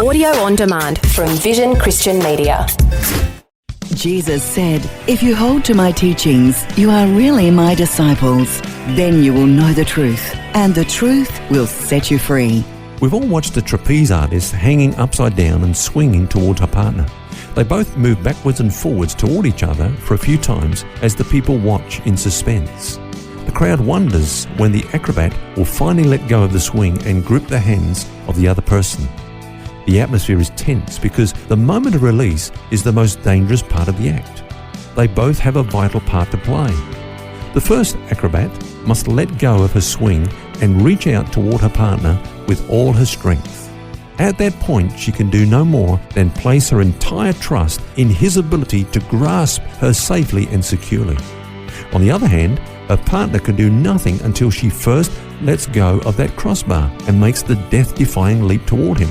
Audio on demand from Vision Christian Media. Jesus said, "If you hold to my teachings, you are really my disciples. Then you will know the truth, and the truth will set you free." We've all watched a trapeze artist hanging upside down and swinging towards her partner. They both move backwards and forwards toward each other for a few times as the people watch in suspense. The crowd wonders when the acrobat will finally let go of the swing and grip the hands of the other person. The atmosphere is tense because the moment of release is the most dangerous part of the act. They both have a vital part to play. The first acrobat must let go of her swing and reach out toward her partner with all her strength. At that point, she can do no more than place her entire trust in his ability to grasp her safely and securely. On the other hand, her partner can do nothing until she first lets go of that crossbar and makes the death-defying leap toward him.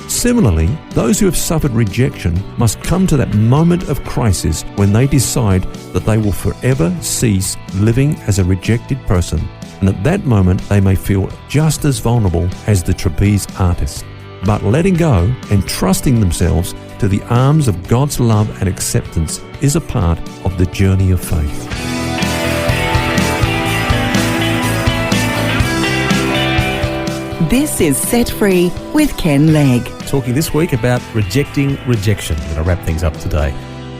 Similarly, those who have suffered rejection must come to that moment of crisis when they decide that they will forever cease living as a rejected person, and at that moment they may feel just as vulnerable as the trapeze artist. But letting go and trusting themselves to the arms of God's love and acceptance is a part of the journey of faith. This is Set Free with Ken Legg. Talking this week about rejecting rejection. I'm going to wrap things up today.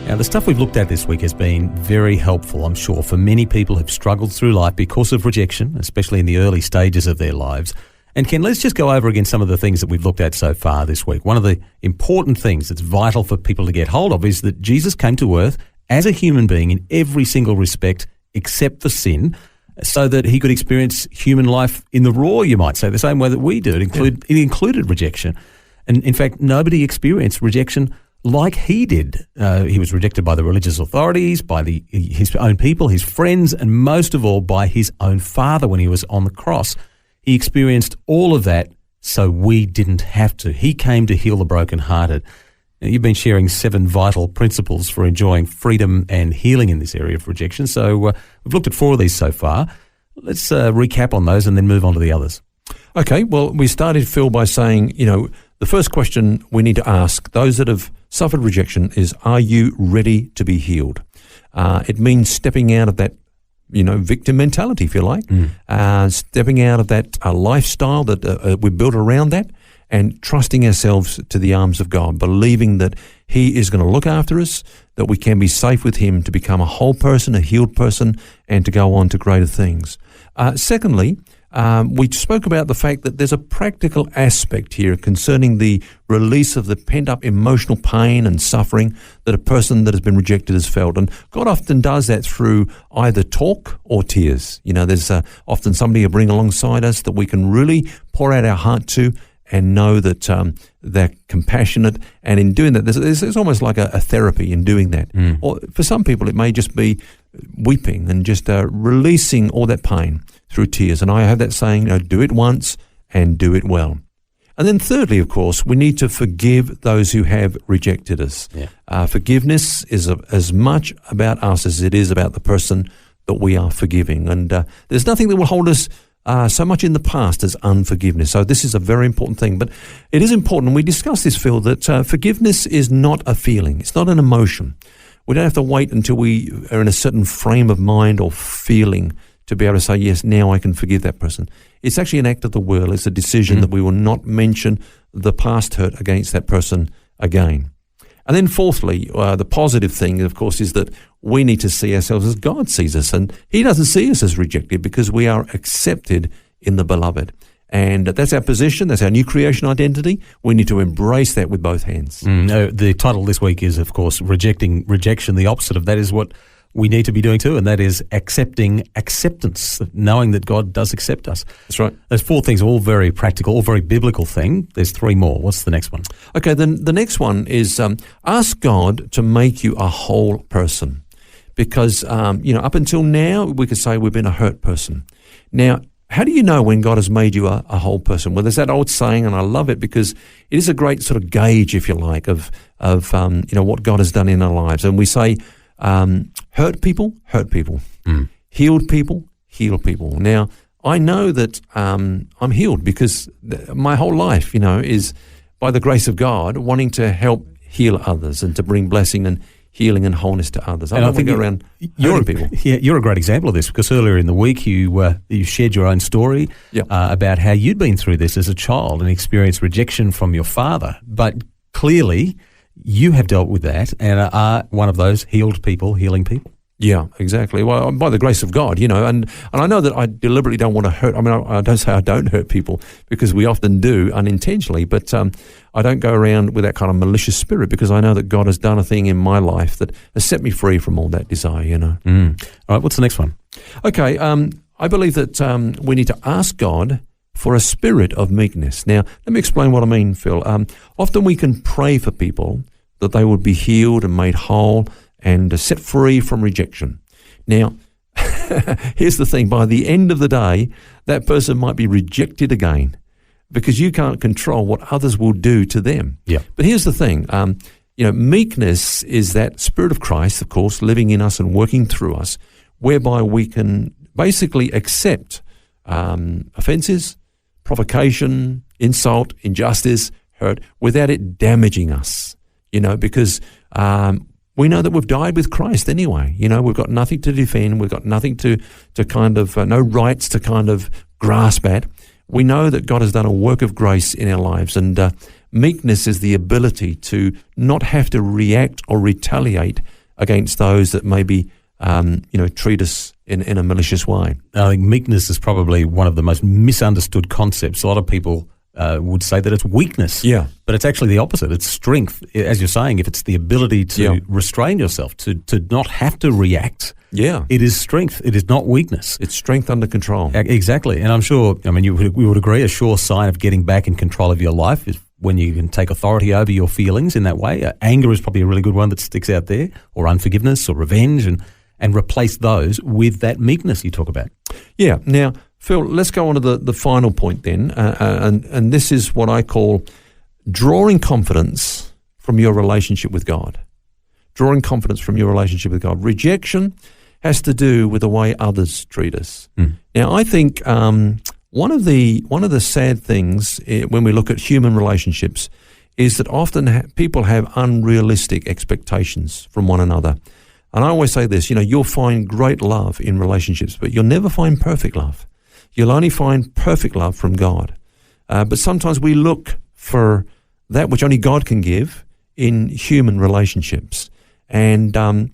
Now, the stuff we've looked at this week has been very helpful, I'm sure, for many people who've struggled through life because of rejection, especially in the early stages of their lives. And Ken, let's just go over again some of the things that we've looked at so far this week. One of the important things that's vital for people to get hold of is that Jesus came to earth as a human being in every single respect except for sin, so that he could experience human life in the raw, you might say, the same way that we do. It included rejection. And in fact, nobody experienced rejection like he did. He was rejected by the religious authorities, by his own people, his friends, and most of all by his own Father when he was on the cross. He experienced all of that so we didn't have to. He came to heal the brokenhearted. Now, you've been sharing 7 vital principles for enjoying freedom and healing in this area of rejection. So we've looked at 4 of these so far. Let's recap on those and then move on to the others. Okay, well, we started, Phil, by saying, the first question we need to ask those that have suffered rejection is, are you ready to be healed? It means stepping out of that, victim mentality, if you like, stepping out of that lifestyle that we built around that, and trusting ourselves to the arms of God, believing that he is going to look after us, that we can be safe with him to become a whole person, a healed person, and to go on to greater things. Secondly, we spoke about the fact that there's a practical aspect here concerning the release of the pent-up emotional pain and suffering that a person that has been rejected has felt. And God often does that through either talk or tears. There's often somebody to bring alongside us that we can really pour out our heart to and know that they're compassionate. And in doing that, there's almost like a therapy in doing that. Or for some people, it may just be weeping and just releasing all that pain through tears. And I have that saying, do it once and do it well. And then thirdly, of course, we need to forgive those who have rejected us. Yeah. Forgiveness is as much about us as it is about the person that we are forgiving. And there's nothing that will hold us so much in the past as unforgiveness. So this is a very important thing. But it is important, and we discussed this, Phil, that forgiveness is not a feeling. It's not an emotion. We don't have to wait until we are in a certain frame of mind or feeling to be able to say, yes, now I can forgive that person. It's actually an act of the will. It's a decision that we will not mention the past hurt against that person again. And then fourthly, the positive thing, of course, is that we need to see ourselves as God sees us. And he doesn't see us as rejected because we are accepted in the beloved. And that's our position. That's our new creation identity. We need to embrace that with both hands. The title this week is, of course, Rejection. The opposite of that is what we need to be doing too, and that is accepting acceptance, knowing that God does accept us. That's right. Those 4 things are all very practical, all very biblical thing. There's 3 more. What's the next one? Okay, then the next one is ask God to make you a whole person. Because, up until now, we could say we've been a hurt person. Now, how do you know when God has made you a whole person? Well, there's that old saying, and I love it because it is a great sort of gauge, if you like, of what God has done in our lives. And we say, hurt people, healed people, heal people. Now, I know that I'm healed because my whole life, is by the grace of God, wanting to help heal others and to bring blessing and healing and wholeness to others. I don't think go around hurting people. Yeah, you're a great example of this, because earlier in the week you shared your own story about how you'd been through this as a child and experienced rejection from your father. But clearly you have dealt with that and are one of those healed people, healing people. Yeah, exactly. Well, by the grace of God, and I know that I deliberately don't want to hurt. I mean, I don't say I don't hurt people, because we often do unintentionally, but I don't go around with that kind of malicious spirit, because I know that God has done a thing in my life that has set me free from all that desire, All right, what's the next one? Okay, I believe that we need to ask God for a spirit of meekness. Now, let me explain what I mean, Phil. Often we can pray for people that they would be healed and made whole and set free from rejection. Now, here's the thing. By the end of the day, that person might be rejected again, because you can't control what others will do to them. Yeah. But here's the thing. Meekness is that Spirit of Christ, of course, living in us and working through us, whereby we can basically accept offences, provocation, insult, injustice, hurt, without it damaging us, because we know that we've died with Christ anyway. We've got nothing to defend. We've got nothing to kind of, no rights to kind of grasp at. We know that God has done a work of grace in our lives, and meekness is the ability to not have to react or retaliate against those that maybe, treat us in a malicious way. I think meekness is probably one of the most misunderstood concepts. A lot of people would say that it's weakness. Yeah. But it's actually the opposite. It's strength. As you're saying, if it's the ability to restrain yourself, to not have to react, it is strength. It is not weakness. It's strength under control. Exactly. And I'm sure, we would agree, a sure sign of getting back in control of your life is when you can take authority over your feelings in that way. Anger is probably a really good one that sticks out there, or unforgiveness or revenge, and replace those with that meekness you talk about. Yeah. Now, Phil, let's go on to the final point then, and this is what I call drawing confidence from your relationship with God. Drawing confidence from your relationship with God. Rejection has to do with the way others treat us. Now, I think one of the sad things when we look at human relationships is that often people have unrealistic expectations from one another. And I always say this, you'll find great love in relationships, but you'll never find perfect love. You'll only find perfect love from God. But sometimes we look for that which only God can give in human relationships. And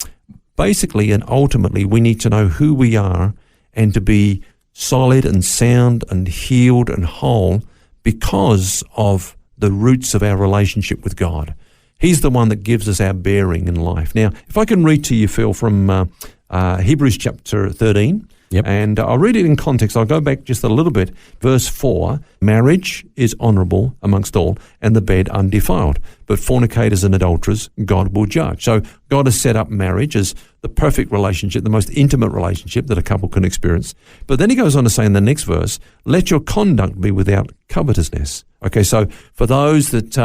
basically and ultimately, we need to know who we are and to be solid and sound and healed and whole because of the roots of our relationship with God. He's the one that gives us our bearing in life. Now, if I can read to you, Phil, from Hebrews chapter 13, and I'll read it in context. I'll go back just a little bit. Verse 4, marriage is honourable amongst all, and the bed undefiled. But fornicators and adulterers God will judge. So God has set up marriage as the perfect relationship, the most intimate relationship that a couple can experience. But then he goes on to say in the next verse, let your conduct be without covetousness. Okay, so for those that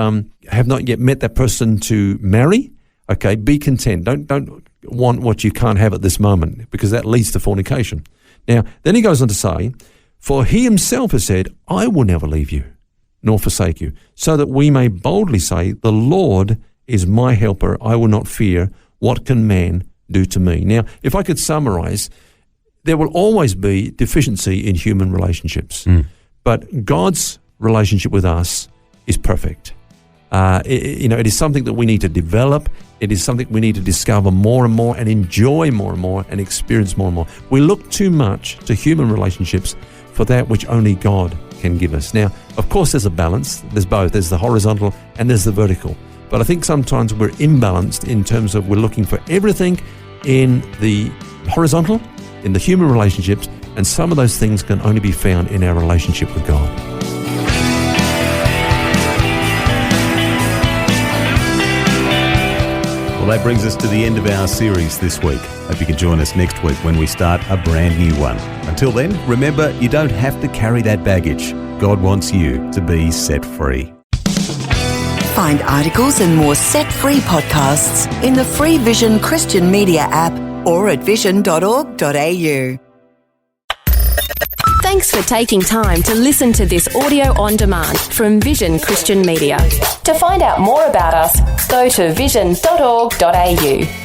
have not yet met that person to marry, okay, be content. Don't want what you can't have at this moment, because that leads to fornication. Now, then he goes on to say, for he himself has said, I will never leave you, nor forsake you, so that we may boldly say, the Lord is my helper, I will not fear. What can man do to me? Now, if I could summarize, there will always be deficiency in human relationships, but God's relationship with us is perfect. It is something that we need to develop. It is something we need to discover more and more and enjoy more and more and experience more and more. We look too much to human relationships for that which only God can give us. Now, of course, there's a balance. There's both. There's the horizontal and there's the vertical. But I think sometimes we're imbalanced in terms of we're looking for everything in the horizontal, in the human relationships, and some of those things can only be found in our relationship with God. Well, that brings us to the end of our series this week. Hope you can join us next week when we start a brand new one. Until then, remember, you don't have to carry that baggage. God wants you to be set free. Find articles and more set-free podcasts in the free Vision Christian Media app or at vision.org.au. Thanks for taking time to listen to this audio on demand from Vision Christian Media. To find out more about us, go to vision.org.au.